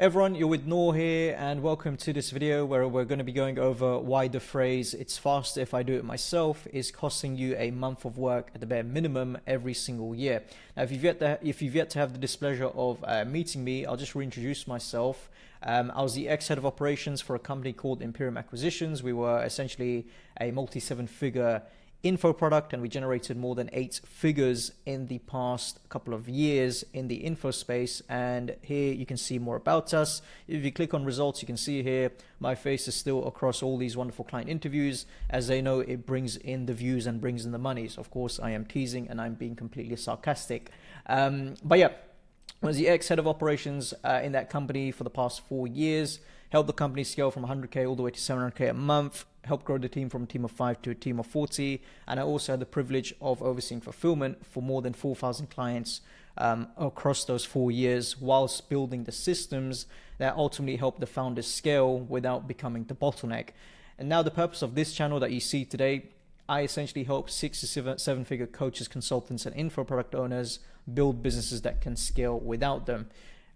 Everyone, you're with Noor here, and welcome to this video where we're going to be going over why the phrase "it's faster if I do it myself" is costing you a month of work at the bare minimum every single year. Now, if you've yet to have the displeasure of meeting me, I'll just reintroduce myself. I was the ex-head of operations for a company called Imperium Acquisitions. We were essentially a multi-seven-figure info product, and we generated more than 8 figures in the past couple of years in the info space. And here you can see more about us. If you click on results, you can see here my face is still across all these wonderful client interviews. As they know, it brings in the views and brings in the money. So of course I am teasing and I'm being completely sarcastic, but yeah, I was the ex-head of operations in that company for the past 4 years. Helped the company scale from 100K all the way to 700K a month. Helped grow the team from a team of 5 to a team of 40. And I also had the privilege of overseeing fulfillment for more than 4,000 clients across those 4 years, whilst building the systems that ultimately help the founders scale without becoming the bottleneck. And now the purpose of this channel that you see today, I essentially help 6 to 7 figure coaches, consultants, and info product owners build businesses that can scale without them.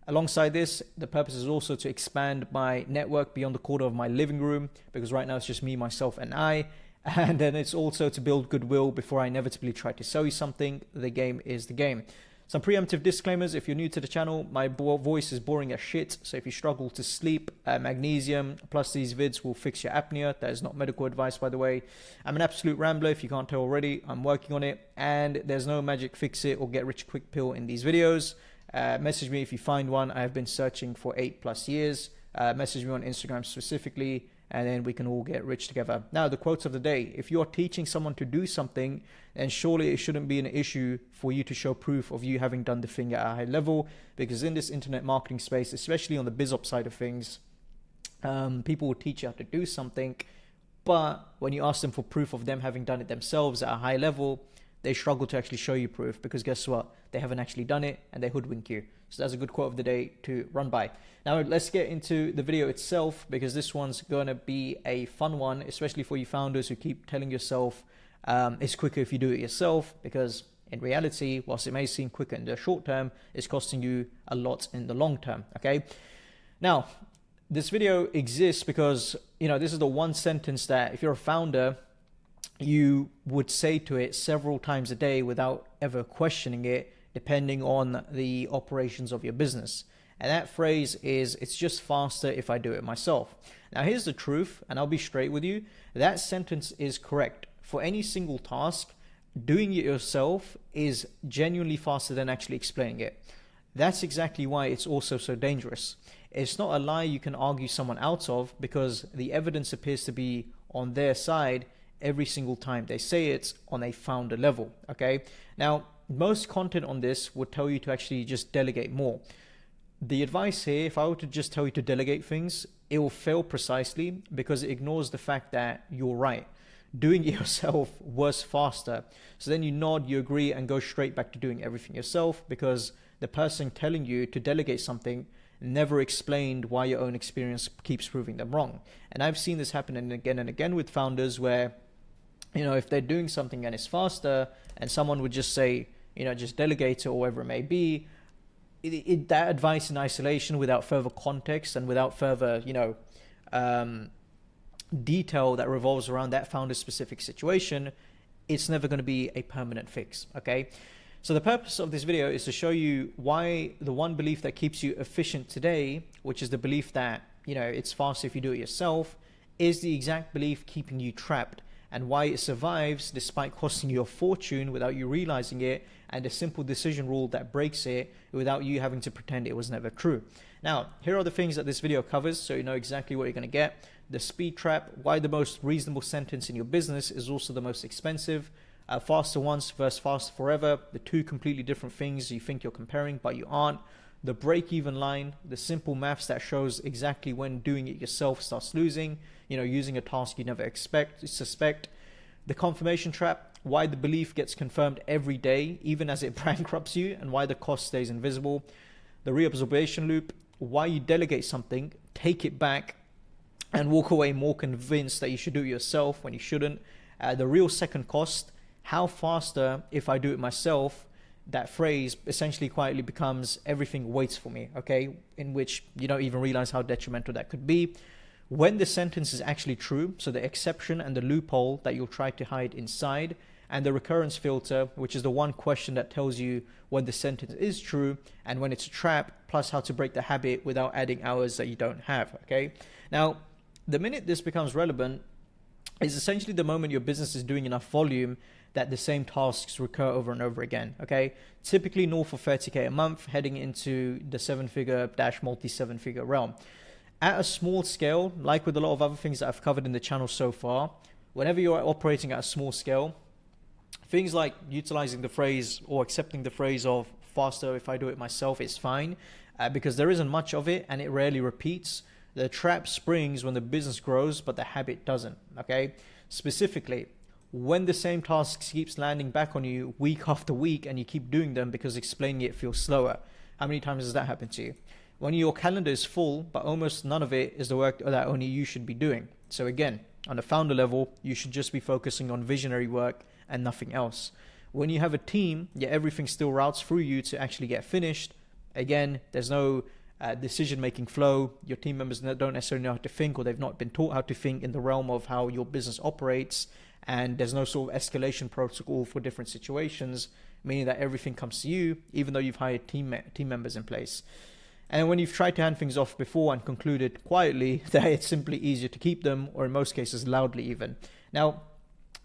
Alongside this, the purpose is also to expand my network beyond the corner of my living room, because right now it's just me, myself, and I. And then it's also to build goodwill before I inevitably try to sell you something. The game is the game. Some preemptive disclaimers: if you're new to the channel, my voice is boring as shit. So if you struggle to sleep, magnesium plus these vids will fix your apnea. That is not medical advice, by the way. I'm an absolute rambler, if you can't tell already. I'm working on it, and there's no magic fix it or get rich quick pill in these videos. Message me if you find one. I have been searching for 8+ years. Message me on Instagram specifically, and then we can all get rich together. Now, the quotes of the day: if you're teaching someone to do something, then surely it shouldn't be an issue for you to show proof of you having done the thing at a high level. Because in this internet marketing space, especially on the biz ops side of things, people will teach you how to do something, but when you ask them for proof of them having done it themselves at a high level, they struggle to actually show you proof, because guess what? They haven't actually done it, and they hoodwink you. So that's a good quote of the day to run by. Now let's get into the video itself, because this one's going to be a fun one, especially for you founders who keep telling yourself it's quicker if you do it yourself, because in reality, whilst it may seem quicker in the short term, it's costing you a lot in the long term. Okay. Now, this video exists because, this is the one sentence that if you're a founder, you would say to it several times a day without ever questioning it, depending on the operations of your business. And that phrase is, "it's just faster if I do it myself." Now, here's the truth, and I'll be straight with you. That sentence is correct. For any single task, doing it yourself is genuinely faster than actually explaining it. That's exactly why it's also so dangerous. It's not a lie you can argue someone out of, because the evidence appears to be on their side every single time they say it on a founder level. Okay. Now, most content on this would tell you to actually just delegate more. The advice here, if I were to just tell you to delegate things, it will fail precisely because it ignores the fact that you're right. Doing it yourself was faster. So then you nod, you agree, and go straight back to doing everything yourself, because the person telling you to delegate something never explained why your own experience keeps proving them wrong. And I've seen this happen and again with founders where, if they're doing something and it's faster, and someone would just say, just delegate it or whatever it may be, that advice in isolation, without further context and without further, detail that revolves around that founder's specific situation, it's never going to be a permanent fix. Okay. So the purpose of this video is to show you why the one belief that keeps you efficient today, which is the belief that, it's faster if you do it yourself, is the exact belief keeping you trapped, and why it survives despite costing you a fortune without you realizing it, and a simple decision rule that breaks it without you having to pretend it was never true. Now, here are the things that this video covers, so you know exactly what you're going to get. The speed trap: why the most reasonable sentence in your business is also the most expensive. Faster once versus faster forever, the two completely different things you think you're comparing, but you aren't. The break-even line: the simple maths that shows exactly when doing it yourself starts losing, using a task you never suspect. The confirmation trap: why the belief gets confirmed every day, even as it bankrupts you, and why the cost stays invisible. The reabsorption loop: why you delegate something, take it back, and walk away more convinced that you should do it yourself when you shouldn't. The real second cost: how faster if I do it myself that phrase essentially quietly becomes everything waits for me, okay? In which you don't even realize how detrimental that could be. When the sentence is actually true, so the exception and the loophole that you'll try to hide inside, and the recurrence filter, which is the one question that tells you when the sentence is true and when it's a trap, plus how to break the habit without adding hours that you don't have, okay? Now, the minute this becomes relevant is essentially the moment your business is doing enough volume that the same tasks recur over and over again, okay? Typically north of 30K a month, heading into the seven-figure dash multi-seven-figure realm. At a small scale, like with a lot of other things that I've covered in the channel so far, whenever you're operating at a small scale, things like utilizing the phrase or accepting the phrase of faster if I do it myself is fine, because there isn't much of it and it rarely repeats. The trap springs when the business grows, but the habit doesn't, okay? Specifically, when the same tasks keeps landing back on you week after week and you keep doing them because explaining it feels slower. How many times has that happened to you? When your calendar is full, but almost none of it is the work that only you should be doing. So again, on a founder level, you should just be focusing on visionary work and nothing else. When you have a team, yeah, everything still routes through you to actually get finished. Again, there's no decision-making flow. Your team members don't necessarily know how to think, or they've not been taught how to think in the realm of how your business operates. And there's no sort of escalation protocol for different situations, meaning that everything comes to you, even though you've hired team members in place. And when you've tried to hand things off before and concluded quietly that it's simply easier to keep them, or in most cases loudly even. Now,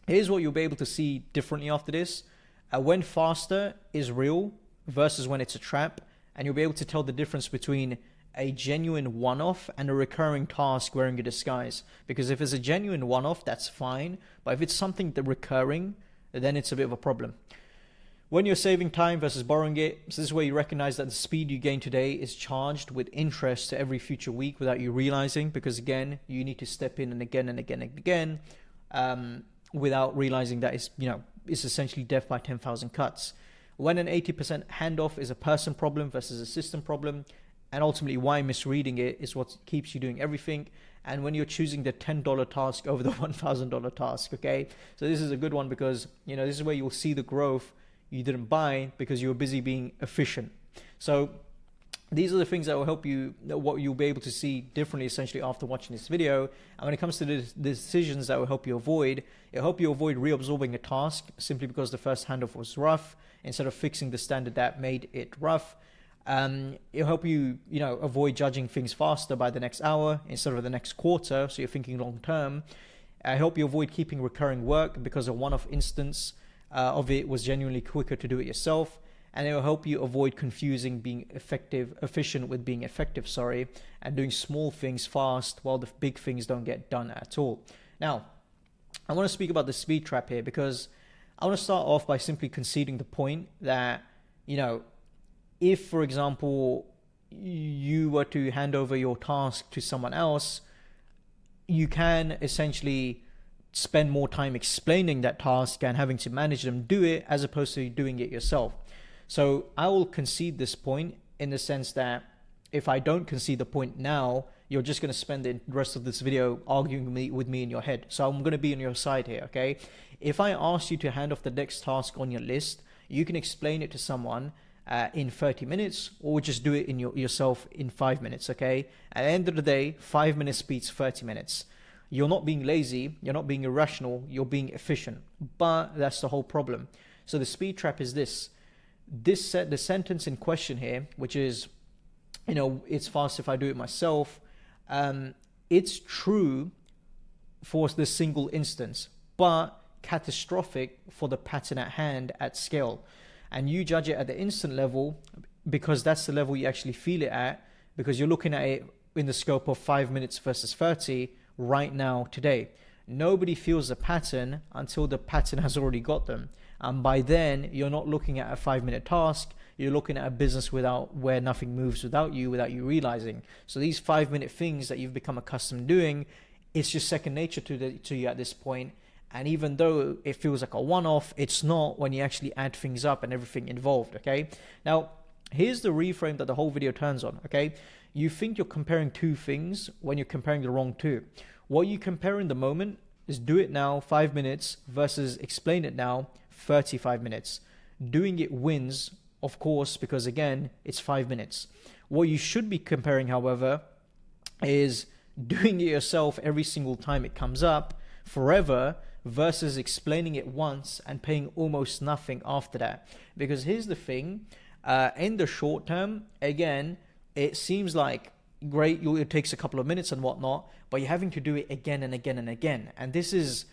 here's what you'll be able to see differently after this. When faster is real versus when it's a trap, and you'll be able to tell the difference between a genuine one-off and a recurring task wearing a disguise. Because if it's a genuine one-off, that's fine. But if it's something that recurring, then it's a bit of a problem. When you're saving time versus borrowing it, so this is where you recognize that the speed you gain today is charged with interest to every future week without you realizing, because again, you need to step in and again and again and again, without realizing that it's essentially death by 10,000 cuts. When an 80% handoff is a person problem versus a system problem, and ultimately why misreading it is what keeps you doing everything. And when you're choosing the $10 task over the $1,000 task, okay? So this is a good one because, this is where you'll see the growth you didn't buy because you were busy being efficient. So these are the things that will help you, what you'll be able to see differently essentially after watching this video. And when it comes to the decisions that will help you avoid, it'll help you avoid reabsorbing a task simply because the first handoff was rough, instead of fixing the standard that made it rough. It'll help you, avoid judging things faster by the next hour instead of the next quarter. So you're thinking long term. I help you avoid keeping recurring work because a one-off instance of it was genuinely quicker to do it yourself. And it will help you avoid confusing being efficient with being effective, and doing small things fast while the big things don't get done at all. Now, I want to speak about the speed trap here because I want to start off by simply conceding the point that, if, for example, you were to hand over your task to someone else, you can essentially spend more time explaining that task and having to manage them do it as opposed to doing it yourself. So I will concede this point in the sense that if I don't concede the point now, you're just going to spend the rest of this video arguing with me in your head. So I'm going to be on your side here, okay? If I ask you to hand off the next task on your list, you can explain it to someone in 30 minutes or just do it in yourself in 5 minutes, okay? At the end of the day, 5 minutes beats 30 minutes. You're not being lazy, you're not being irrational, you're being efficient. But that's the whole problem. So the speed trap is this. The sentence in question here, which is, it's fast if I do it myself, it's true for this single instance, but catastrophic for the pattern at hand at scale. And you judge it at the instant level because that's the level you actually feel it at, because you're looking at it in the scope of 5 minutes versus 30 right now, today. Nobody feels the pattern until the pattern has already got them. And by then, you're not looking at a 5-minute task. You're looking at a business where nothing moves without you realizing. So these 5-minute things that you've become accustomed doing, it's just second nature to you at this point. And even though it feels like a one-off, it's not when you actually add things up and everything involved, okay? Now, here's the reframe that the whole video turns on, okay? You think you're comparing two things when you're comparing the wrong two. What you compare in the moment is do it now, 5 minutes, versus explain it now, 35 minutes. doing it wins, of course, because again, it's 5 minutes. What you should be comparing, however, is doing it yourself every single time it comes up forever versus explaining it once and paying almost nothing after that. Because here's the thing, in the short term, again, it seems like great, it takes a couple of minutes and whatnot, but you're having to do it again and again and again. And this is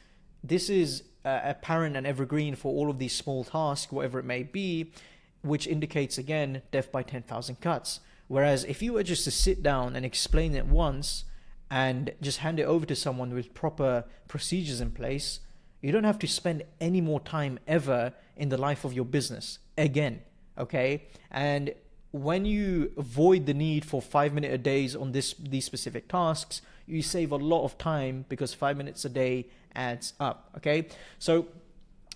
apparent and evergreen for all of these small tasks, whatever it may be, which indicates, again, death by 10,000 cuts. Whereas if you were just to sit down and explain it once and just hand it over to someone with proper procedures in place, you don't have to spend any more time ever in the life of your business again, okay? And when you avoid the need for 5-minute a days on these specific tasks, you save a lot of time because 5 minutes a day adds up, okay? So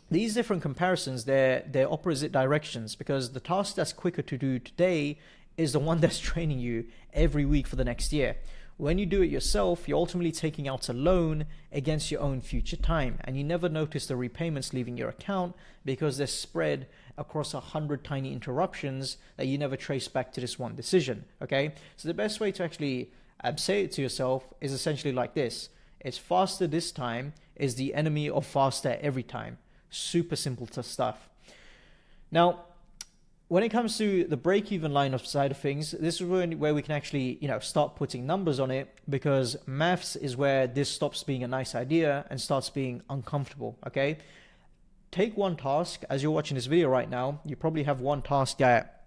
these different comparisons, they're opposite directions, because the task that's quicker to do today is the one that's training you every week for the next year. When you do it yourself, you're ultimately taking out a loan against your own future time, and you never notice the repayments leaving your account because they're spread across 100 tiny interruptions that you never trace back to this one decision, okay? So the best way to actually say it to yourself is essentially like this. It's faster this time is the enemy of faster every time. Super simple stuff. Now, when it comes to the break-even line of side of things, this is where we can actually, start putting numbers on it, because maths is where this stops being a nice idea and starts being uncomfortable, okay? Take one task. As you're watching this video right now, you probably have one task that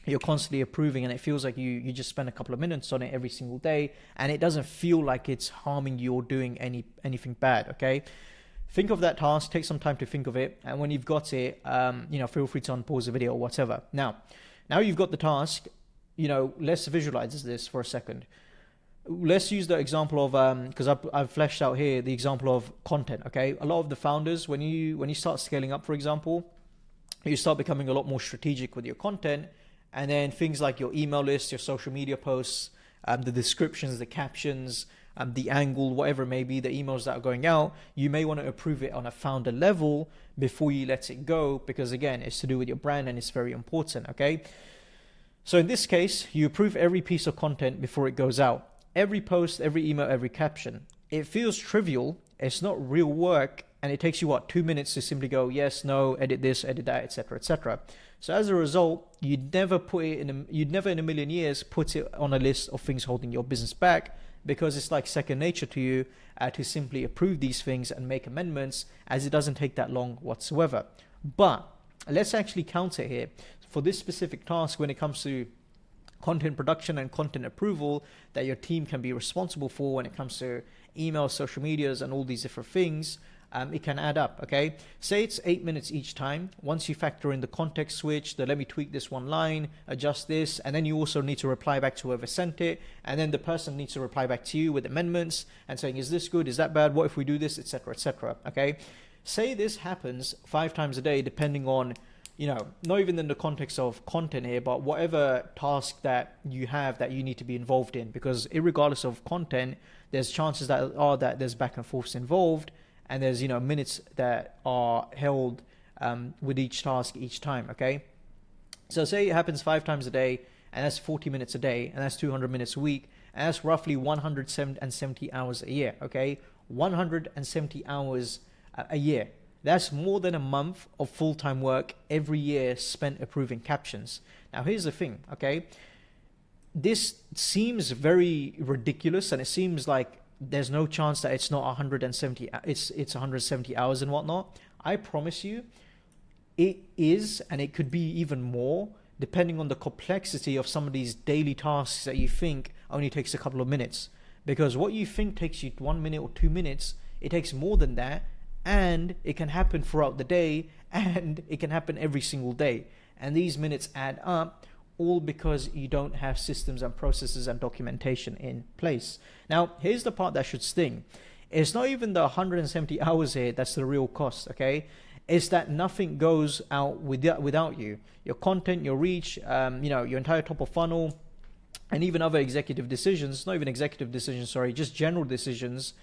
you're constantly approving, and it feels like you just spend a couple of minutes on it every single day, and it doesn't feel like it's harming you or doing anything bad, okay? Think of that task, take some time to think of it, and when you've got it, feel free to unpause the video or whatever. Now you've got the task, let's visualize this for a second. Let's use the example of, because I've fleshed out here the example of content, okay? A lot of the founders, when you start scaling up, for example, you start becoming a lot more strategic with your content, and then things like your email list, your social media posts, the descriptions, the captions, the angle, whatever it may be, the emails that are going out, you may want to approve it on a founder level before you let it go, because again, it's to do with your brand and it's very important, okay? So in this case, you approve every piece of content before it goes out. Every post, every email, every caption. It feels trivial, it's not real work, and it takes you 2 minutes to simply go yes, no, edit this, edit that, etc., etc. So as a result, you'd never in a million years put it on a list of things holding your business back, because it's like second nature to you to simply approve these things and make amendments, as it doesn't take that long whatsoever. But let's actually counter here. For this specific task, when it comes to content production and content approval that your team can be responsible for, when it comes to email, social medias, and all these different things, it can add up, okay? Say it's 8 minutes each time. Once you factor in the context switch, let me tweak this one line, adjust this, and then you also need to reply back to whoever sent it, and then the person needs to reply back to you with amendments and saying, is this good, is that bad, what if we do this, etc., etc., okay? Say this happens 5 times a day, depending on, not even in the context of content here, but whatever task that you have that you need to be involved in, because irregardless of content, there's chances that there's back and forths involved, and there's minutes that are held with each task each time, okay? So say it happens 5 times a day, and that's 40 minutes a day, and that's 200 minutes a week, and that's roughly 170 hours a year, okay? 170 hours a year. That's more than a month of full-time work every year spent approving captions. Now here's the thing, okay? This seems very ridiculous, and it seems like there's no chance that it's not 170, it's 170 hours and whatnot. I promise you, it is, and it could be even more, depending on the complexity of some of these daily tasks that you think only takes a couple of minutes. Because what you think takes you 1 minute or 2 minutes, it takes more than that, and it can happen throughout the day, and it can happen every single day. And these minutes add up, all because you don't have systems and processes and documentation in place. Now, here's the part that should sting. It's not even the 170 hours here that's the real cost, okay? It's that nothing goes out without you. Your content, your reach, your entire top of funnel, and even other executive decisions, not even executive decisions, sorry, just general decisions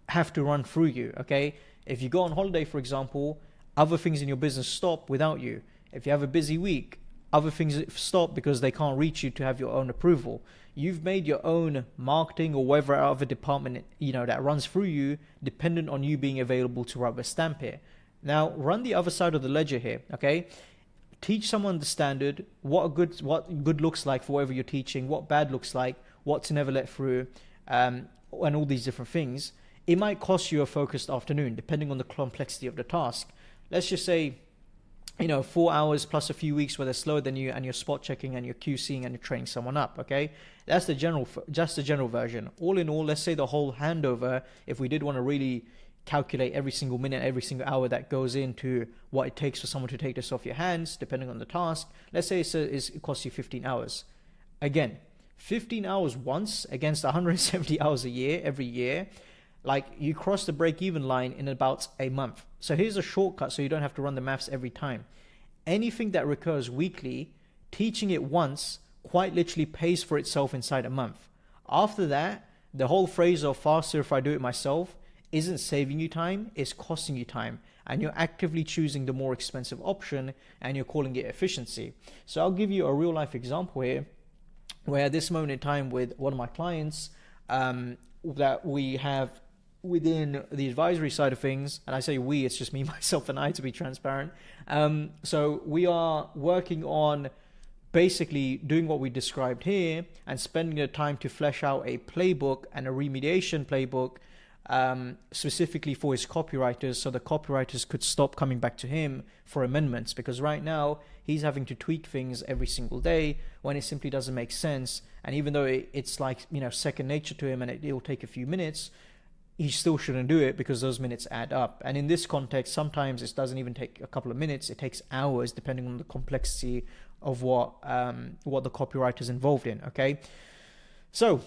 have to run through you, okay? If you go on holiday, for example, other things in your business stop without you. If you have a busy week, other things stop because they can't reach you to have your own approval. You've made your own marketing or whatever other department, that runs through you, dependent on you being available to rubber stamp it. Now, run the other side of the ledger here, okay? Teach someone the standard, what good looks like for whatever you're teaching, what bad looks like, what to never let through, and all these different things. It might cost you a focused afternoon, depending on the complexity of the task. Let's just say, 4 hours plus a few weeks where they're slower than you, and you're spot checking and you're QCing and you're training someone up, okay? That's just the general version. All in all, let's say the whole handover, if we did want to really calculate every single minute, every single hour that goes into what it takes for someone to take this off your hands, depending on the task, let's say it costs you 15 hours. Again, 15 hours once against 170 hours a year, every year, like you cross the break-even line in about a month. So here's a shortcut so you don't have to run the maths every time. Anything that recurs weekly, teaching it once quite literally pays for itself inside a month. After that, the whole phrase of faster if I do it myself isn't saving you time, it's costing you time. And you're actively choosing the more expensive option and you're calling it efficiency. So I'll give you a real life example here where at this moment in time with one of my clients that we have within the advisory side of things, and I say we, it's just me, myself, and I, to be transparent. So we are working on basically doing what we described here and spending the time to flesh out a playbook and a remediation playbook specifically for his copywriters, so the copywriters could stop coming back to him for amendments, because right now he's having to tweak things every single day when it simply doesn't make sense. And even though it's like second nature to him and it'll take a few minutes, he still shouldn't do it because those minutes add up. And in this context, sometimes it doesn't even take a couple of minutes, it takes hours depending on the complexity of what the copywriter is involved in, okay? So,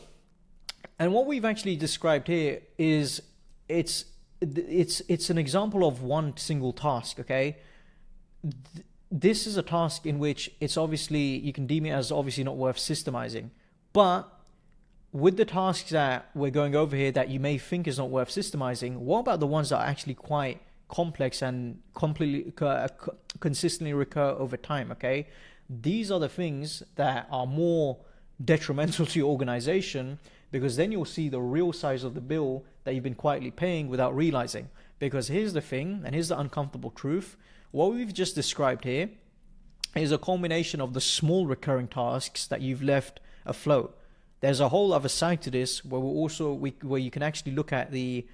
and what we've actually described here is it's an example of one single task, okay? This is a task in which it's obviously, you can deem it as obviously not worth systemizing, but with the tasks that we're going over here that you may think is not worth systemizing, what about the ones that are actually quite complex and completely consistently recur over time, okay? These are the things that are more detrimental to your organization, because then you'll see the real size of the bill that you've been quietly paying without realizing. Because here's the thing, and here's the uncomfortable truth. What we've just described here is a culmination of the small recurring tasks that you've left afloat. There's a whole other side to this where where you can actually look at the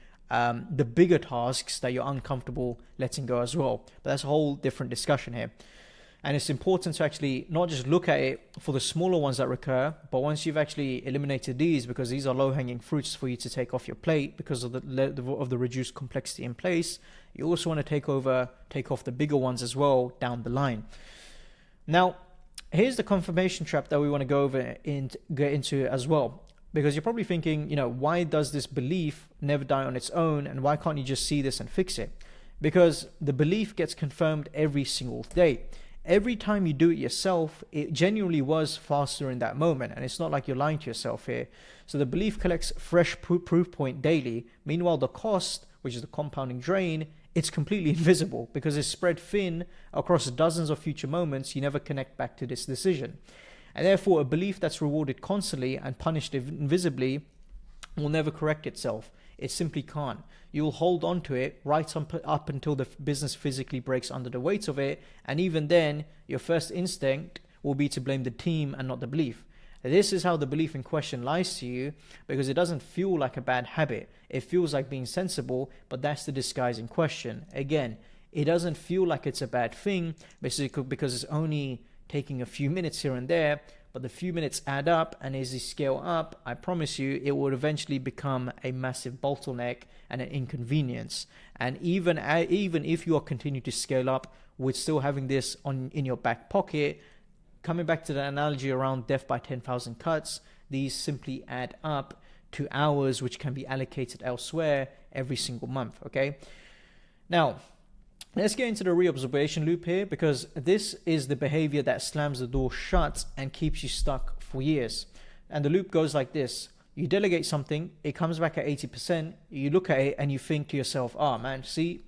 bigger tasks that you're uncomfortable letting go as well. But that's a whole different discussion here. And it's important to actually not just look at it for the smaller ones that recur, but once you've actually eliminated these, because these are low-hanging fruits for you to take off your plate because of the reduced complexity in place, you also want to take off the bigger ones as well down the line. Now, here's the confirmation trap that we want to go over and get into as well, because you're probably thinking, why does this belief never die on its own, and why can't you just see this and fix it? Because the belief gets confirmed every single day. Every time you do it yourself, it genuinely was faster in that moment, and it's not like you're lying to yourself here. So the belief collects fresh proof point daily. Meanwhile, the cost, which is the compounding drain, it's completely invisible because it's spread thin across dozens of future moments. You never connect back to this decision. And therefore, a belief that's rewarded constantly and punished invisibly will never correct itself. It simply can't. You'll hold on to it right up until the business physically breaks under the weight of it. And even then, your first instinct will be to blame the team and not the belief. This is how the belief in question lies to you, because it doesn't feel like a bad habit. It feels like being sensible, but that's the disguise in question. Again, it doesn't feel like it's a bad thing, basically because it's only taking a few minutes here and there, but the few minutes add up, and as you scale up, I promise you, it will eventually become a massive bottleneck and an inconvenience. And even if you are continuing to scale up with still having this in your back pocket, coming back to the analogy around death by 10,000 cuts, these simply add up to hours which can be allocated elsewhere every single month, okay? Now, let's get into the reobservation loop here, because this is the behavior that slams the door shut and keeps you stuck for years. And the loop goes like this. You delegate something, it comes back at 80%, you look at it and you think to yourself, oh man, see,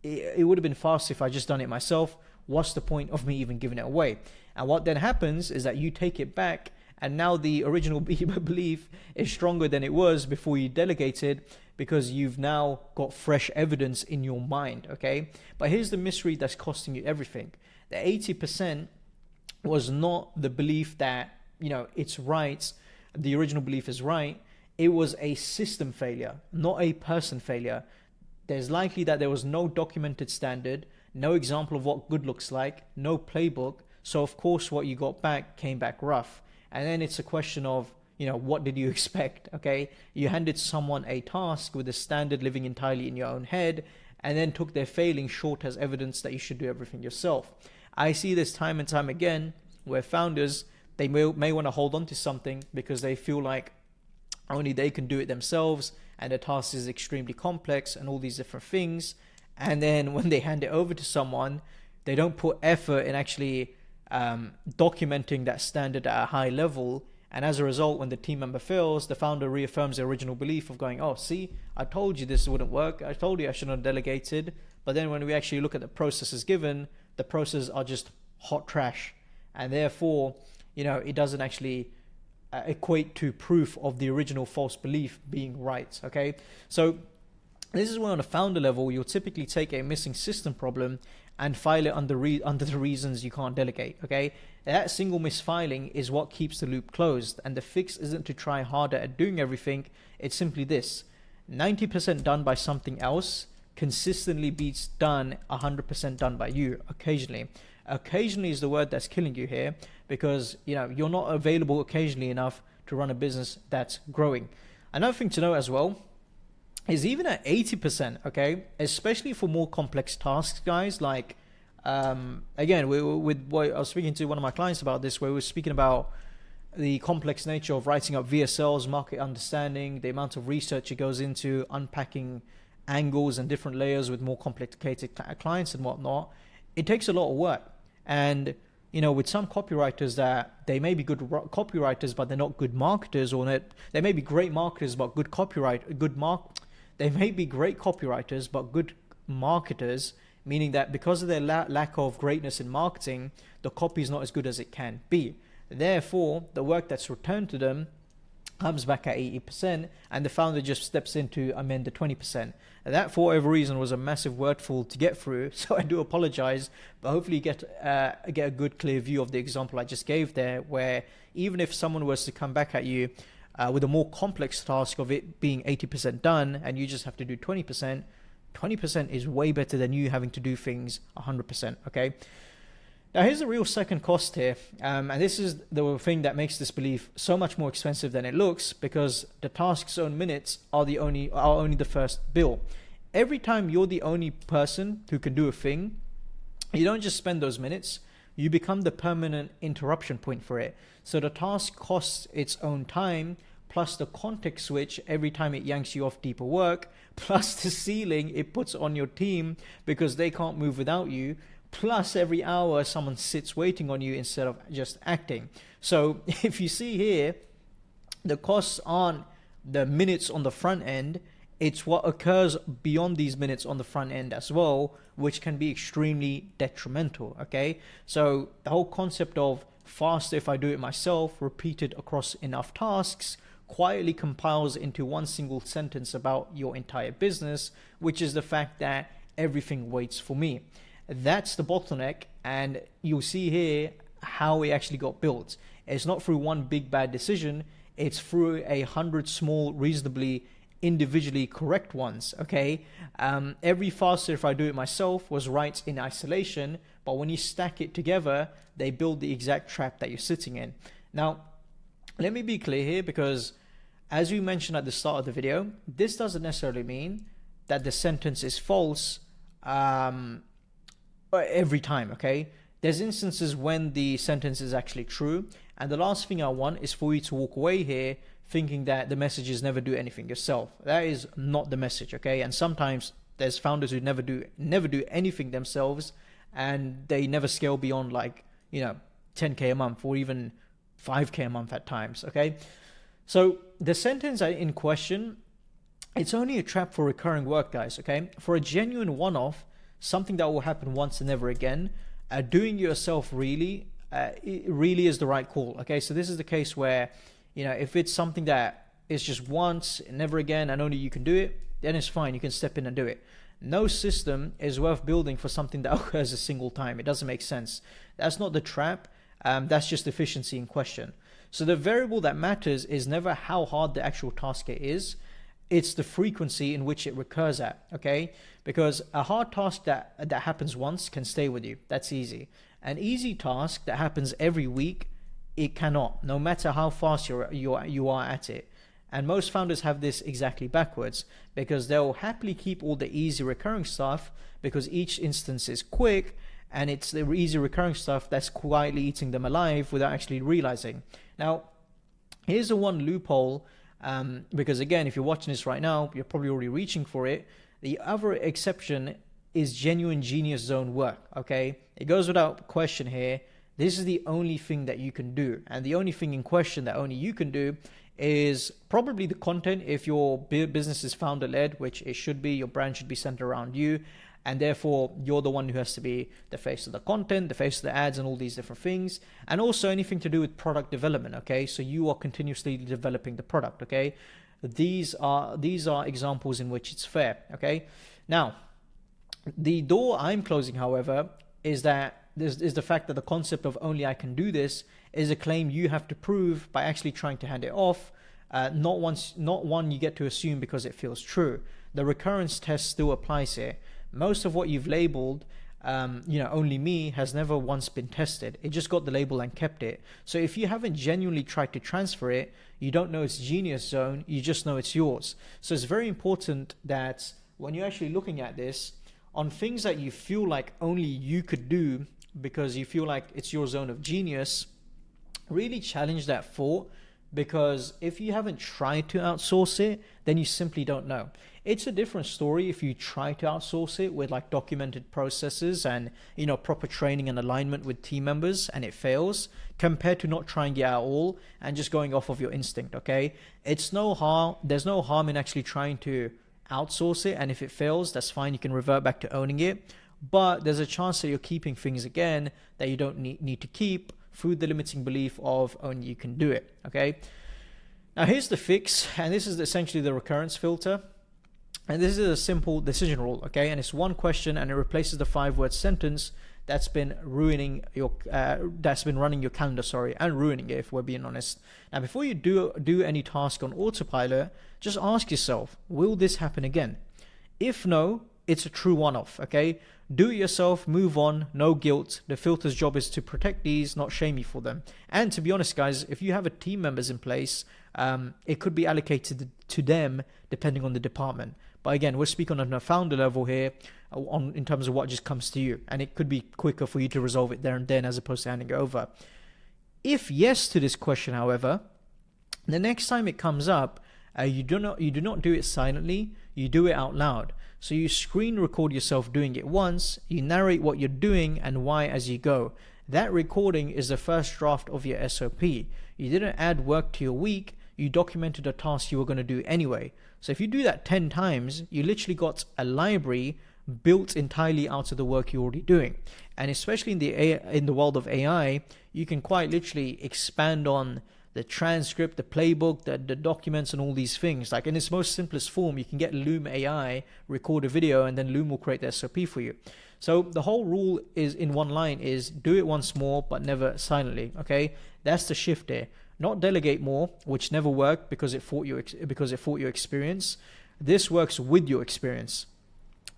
it would have been faster if I just done it myself. what's the point of me even giving it away? And what then happens is that you take it back, and now the original belief is stronger than it was before you delegated, because you've now got fresh evidence in your mind, okay? But here's the mystery that's costing you everything. The 80% was not the belief that, it's right, the original belief is right. It was a system failure, not a person failure. There's likely that there was no documented standard, no example of what good looks like, no playbook. So of course what you got back came back rough. And then it's a question of, what did you expect? Okay, you handed someone a task with a standard living entirely in your own head, and then took their failing short as evidence that you should do everything yourself. I see this time and time again where founders, they may want to hold on to something because they feel like only they can do it themselves, and the task is extremely complex and all these different things. And then when they hand it over to someone, they don't put effort in actually documenting that standard at a high level. And as a result, when the team member fails, the founder reaffirms the original belief of going, oh, see, I told you this wouldn't work. I told you I shouldn't have delegated. But then when we actually look at the processes given, the processes are just hot trash. And therefore, it doesn't actually equate to proof of the original false belief being right, okay? So this is where on a founder level, you'll typically take a missing system problem and file it under the reasons you can't delegate, okay? That single misfiling is what keeps the loop closed, and the fix isn't to try harder at doing everything. It's simply this: 90% done by something else consistently beats done 100% done by you occasionally. Occasionally is the word that's killing you here, because you're not available occasionally enough to run a business that's growing. Another thing to know as well is even at 80%, okay, especially for more complex tasks, guys, like again, with what I was speaking to one of my clients about this, where we were speaking about the complex nature of writing up VSLs, market understanding, the amount of research it goes into, unpacking angles and different layers with more complicated clients and whatnot. It takes a lot of work. And with some copywriters, that they may be good copywriters, but they're not good marketers, or they may be great marketers but they may be great copywriters but good marketers, meaning that because of their lack of greatness in marketing, the copy is not as good as it can be. Therefore, the work that's returned to them comes back at 80%, and the founder just steps in to amend the 20%. And that, for whatever reason, was a massive wordful to get through, so I do apologize, but hopefully you get a good, clear view of the example I just gave there, where even if someone was to come back at you with a more complex task of it being 80% done, and you just have to do 20%, 20% is way better than you having to do things 100%, okay? Now, here's the real second cost here, and this is the thing that makes this belief so much more expensive than it looks, because the task's own minutes are only the first bill. Every time you're the only person who can do a thing, you don't just spend those minutes, you become the permanent interruption point for it. So the task costs its own time, plus the context switch every time it yanks you off deeper work, plus the ceiling it puts on your team because they can't move without you, plus every hour someone sits waiting on you instead of just acting. So if you see here, the costs aren't the minutes on the front end, it's what occurs beyond these minutes on the front end as well, which can be extremely detrimental, okay? So the whole concept of faster if I do it myself, repeated across enough tasks, quietly compiles into one single sentence about your entire business, which is the fact that everything waits for me. That's the bottleneck, and you'll see here how it actually got built. It's not through one big bad decision, it's through 100 small, reasonably individually correct ones, okay? Every faster if I do it myself was right in isolation, but when you stack it together, they build the exact trap that you're sitting in. Now, let me be clear here, because as we mentioned at the start of the video, this doesn't necessarily mean that the sentence is false every time, okay? There's instances when the sentence is actually true, and the last thing I want is for you to walk away here thinking that the message is never do anything yourself. That is not the message, okay? And sometimes there's founders who never do anything themselves, and they never scale beyond 10K a month or even 5K a month at times, okay? So the sentence in question, it's only a trap for recurring work, guys, okay? For a genuine one-off, something that will happen once and never again, doing it yourself really, it really is the right call. Okay, so this is the case where, if it's something that is just once and never again and only you can do it, then it's fine. You can step in and do it. No system is worth building for something that occurs a single time. It doesn't make sense. That's not the trap. That's just efficiency in question. So the variable that matters is never how hard the actual task is. It's the frequency in which it recurs at, okay? Because a hard task that happens once can stay with you. That's easy. An easy task that happens every week, it cannot, no matter how fast you are at it. And most founders have this exactly backwards, because they'll happily keep all the easy recurring stuff because each instance is quick, and it's the easy recurring stuff that's quietly eating them alive without actually realizing. Now, here's the one loophole, because again, if you're watching this right now, you're probably already reaching for it. The other exception is genuine genius zone work, okay? It goes without question here. This is the only thing that you can do. And the only thing in question that only you can do is probably the content. If your business is founder-led, which it should be, your brand should be centered around you. And therefore, you're the one who has to be the face of the content, the face of the ads, and all these different things. And also anything to do with product development, okay? So you are continuously developing the product, okay? These are examples in which it's fair, okay? Now, the door I'm closing, however, is the fact that the concept of only I can do this is a claim you have to prove by actually trying to hand it off, not one you get to assume because it feels true. The recurrence test still applies here. Most of what you've labeled, only me, has never once been tested. It just got the label and kept it. So if you haven't genuinely tried to transfer it, you don't know it's genius zone, you just know it's yours. So it's very important that when you're actually looking at this, on things that you feel like only you could do because you feel like it's your zone of genius, really challenge that thought, because if you haven't tried to outsource it, then you simply don't know. It's a different story if you try to outsource it with like documented processes and proper training and alignment with team members, and it fails, compared to not trying it at all and just going off of your instinct, okay? There's no harm in actually trying to outsource it, and if it fails, that's fine, you can revert back to owning it. But there's a chance that you're keeping things again that you don't need to keep through the limiting belief of only you can do it, okay? Now here's the fix, and this is essentially the recurrence filter. And this is a simple decision rule, okay? And it's one question, and it replaces the 5-word sentence that's been running your calendar, and ruining it, if we're being honest. Now, before you do any task on autopilot, just ask yourself, will this happen again? If no, it's a true one-off, okay? Do it yourself, move on, no guilt. The filter's job is to protect these, not shame you for them. And to be honest, guys, if you have a team members in place, it could be allocated to them depending on the department. But again, we're speaking on a founder level here in terms of what just comes to you. And it could be quicker for you to resolve it there and then as opposed to handing it over. If yes to this question, however, the next time it comes up, you do not do it silently, you do it out loud. So you screen record yourself doing it once, you narrate what you're doing and why as you go. That recording is the first draft of your SOP. You didn't add work to your week, you documented a task you were going to do anyway. So if you do that 10 times, you literally got a library built entirely out of the work you're already doing. And especially in the world of AI, you can quite literally expand on the transcript, the playbook, the documents, and all these things. Like in its most simplest form, you can get Loom AI, record a video, and then Loom will create the SOP for you. So the whole rule is in one line is do it once more, but never silently. Okay, that's the shift there. Not delegate more, which never worked because it fought your experience. This works with your experience.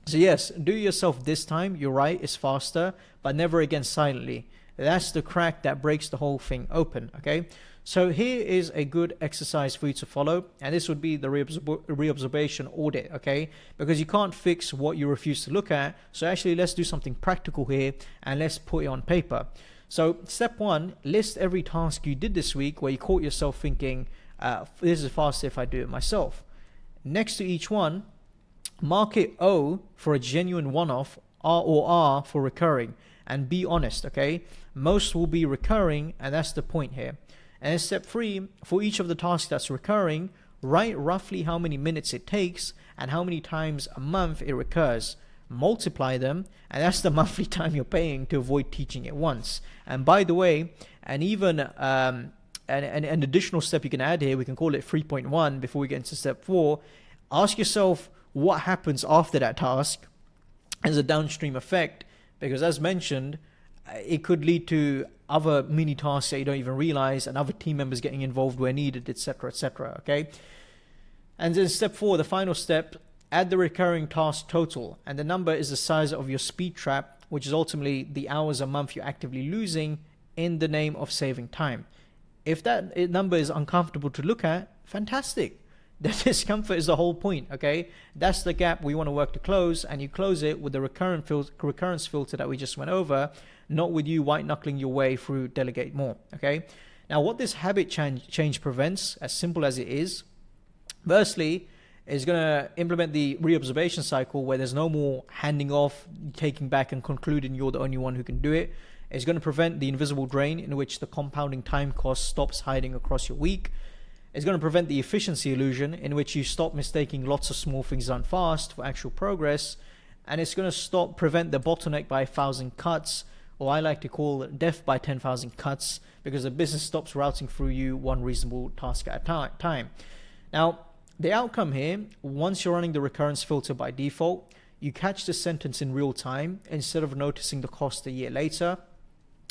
So yes, do it yourself this time. You're right, it's faster, but never again silently. That's the crack that breaks the whole thing open. Okay. So here is a good exercise for you to follow, and this would be the reobservation audit, okay? Because you can't fix what you refuse to look at, so actually let's do something practical here, and let's put it on paper. So step 1, list every task you did this week where you caught yourself thinking, this is faster if I do it myself. Next to each one, mark it O for a genuine one-off, R or R for recurring, and be honest, okay? Most will be recurring, and that's the point here. And in step 3, for each of the tasks that's recurring, write roughly how many minutes it takes and how many times a month it recurs. multiply them, and that's the monthly time you're paying to avoid teaching it once. And by the way, and even an additional step you can add here, we can call it 3.1 before we get into step 4. Ask yourself what happens after that task as a downstream effect, because as mentioned, it could lead to other mini tasks that you don't even realize, and other team members getting involved where needed, etc., etc. Okay. And then step 4, the final step, add the recurring task total, and the number is the size of your speed trap, which is ultimately the hours a month you're actively losing in the name of saving time. If that number is uncomfortable to look at, fantastic. The discomfort is the whole point, okay? That's the gap we want to work to close, and you close it with the recurrence filter that we just went over, not with you white-knuckling your way through delegate more, okay? Now, what this habit change prevents, as simple as it is, firstly, is going to implement the reobservation cycle where there's no more handing off, taking back, and concluding you're the only one who can do it. It's going to prevent the invisible drain in which the compounding time cost stops hiding across your week. It's going to prevent the efficiency illusion in which you stop mistaking lots of small things done fast for actual progress. And it's going to prevent the bottleneck by 1,000 cuts, or I like to call it death by 10,000 cuts, because the business stops routing through you one reasonable task at a time. Now, the outcome here, once you're running the recurrence filter by default, you catch the sentence in real time instead of noticing the cost a year later.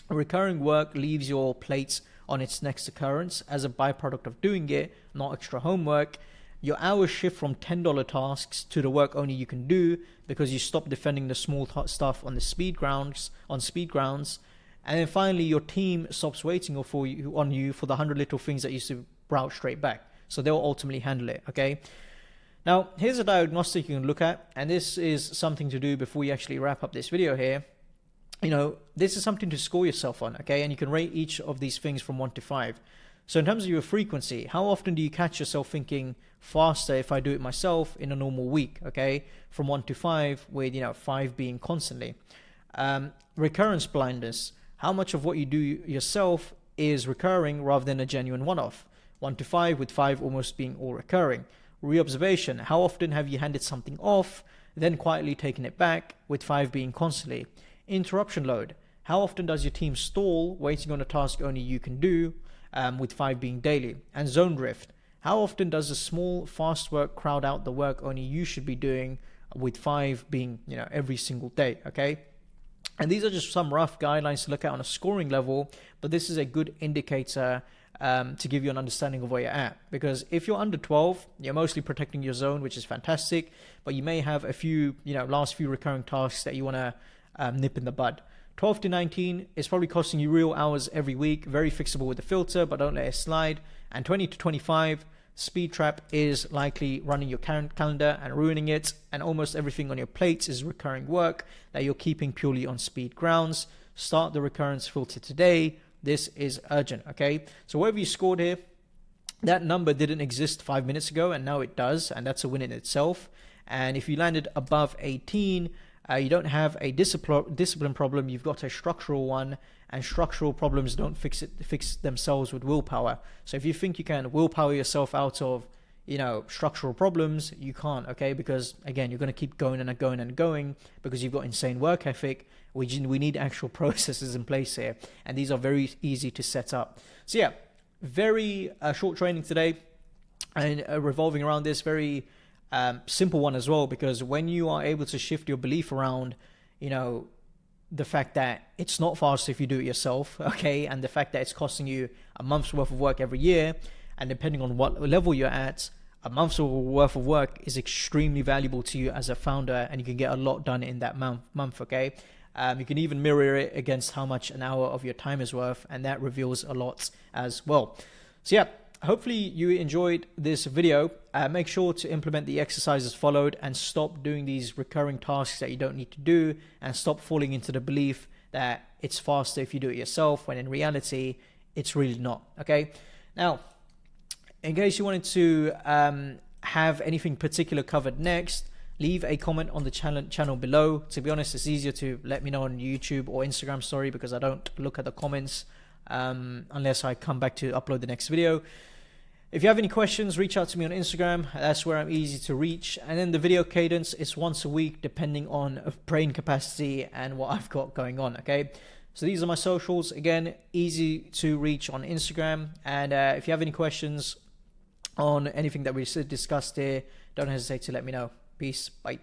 Recurring work leaves your plate on its next occurrence as a byproduct of doing it, not extra homework. Your hours shift from $10 tasks to the work only you can do because you stop defending the small stuff on speed grounds. And then finally, your team stops waiting on you for the 100 little things that used to route straight back. So they'll ultimately handle it, okay? Now, here's a diagnostic you can look at, and this is something to do before we actually wrap up this video here. You know, this is something to score yourself on, okay? And you can rate each of these things from 1 to 5. So in terms of your frequency, how often do you catch yourself thinking faster if I do it myself in a normal week, okay? From 1 to 5, with, 5 being constantly. Recurrence blindness, how much of what you do yourself is recurring rather than a genuine one-off? 1 to 5, with 5 almost being all recurring. Reobservation, how often have you handed something off, then quietly taken it back, with 5 being constantly. Interruption load, how often does your team stall waiting on a task only you can do, with 5 being daily. And zone drift, how often does the small fast work crowd out the work only you should be doing, with 5 being every single day, okay? And these are just some rough guidelines to look at on a scoring level, but this is a good indicator to give you an understanding of where you're at. Because if you're under 12, you're mostly protecting your zone, which is fantastic, but you may have a few, last few recurring tasks that you want to nip in the bud. 12 to 19 is probably costing you real hours every week, very fixable with the filter, but don't let it slide. And 20 to 25, speed trap is likely running your calendar and ruining it, and almost everything on your plate is recurring work that you're keeping purely on speed grounds. Start the recurrence filter today. This is urgent, okay? So whatever you scored here, that number didn't exist 5 minutes ago, and now it does, and that's a win in itself. And if you landed above 18, you don't have a discipline problem, you've got a structural one, and structural problems don't fix themselves with willpower. So if you think you can willpower yourself out of structural problems, you can't, okay? Because again, you're going to keep going and going and going because you've got insane work ethic. We need actual processes in place here, and these are very easy to set up. So yeah, very short training today, and revolving around this very simple one as well, because when you are able to shift your belief around, the fact that it's not fast if you do it yourself, okay, and the fact that it's costing you a month's worth of work every year, and depending on what level you're at, a month's worth of work is extremely valuable to you as a founder, and you can get a lot done in that month, okay? You can even mirror it against how much an hour of your time is worth, and that reveals a lot as well. So yeah, hopefully you enjoyed this video. Make sure to implement the exercises followed and stop doing these recurring tasks that you don't need to do, and stop falling into the belief that it's faster if you do it yourself, when in reality, it's really not, okay? Now, in case you wanted to have anything particular covered next, leave a comment on the channel below. To be honest, it's easier to let me know on YouTube or Instagram story, because I don't look at the comments unless I come back to upload the next video. If you have any questions, reach out to me on Instagram. That's where I'm easy to reach. And then the video cadence is once a week, depending on brain capacity and what I've got going on, okay? So these are my socials. Again, easy to reach on Instagram. And if you have any questions on anything that we discussed here, don't hesitate to let me know. Peace. Bye.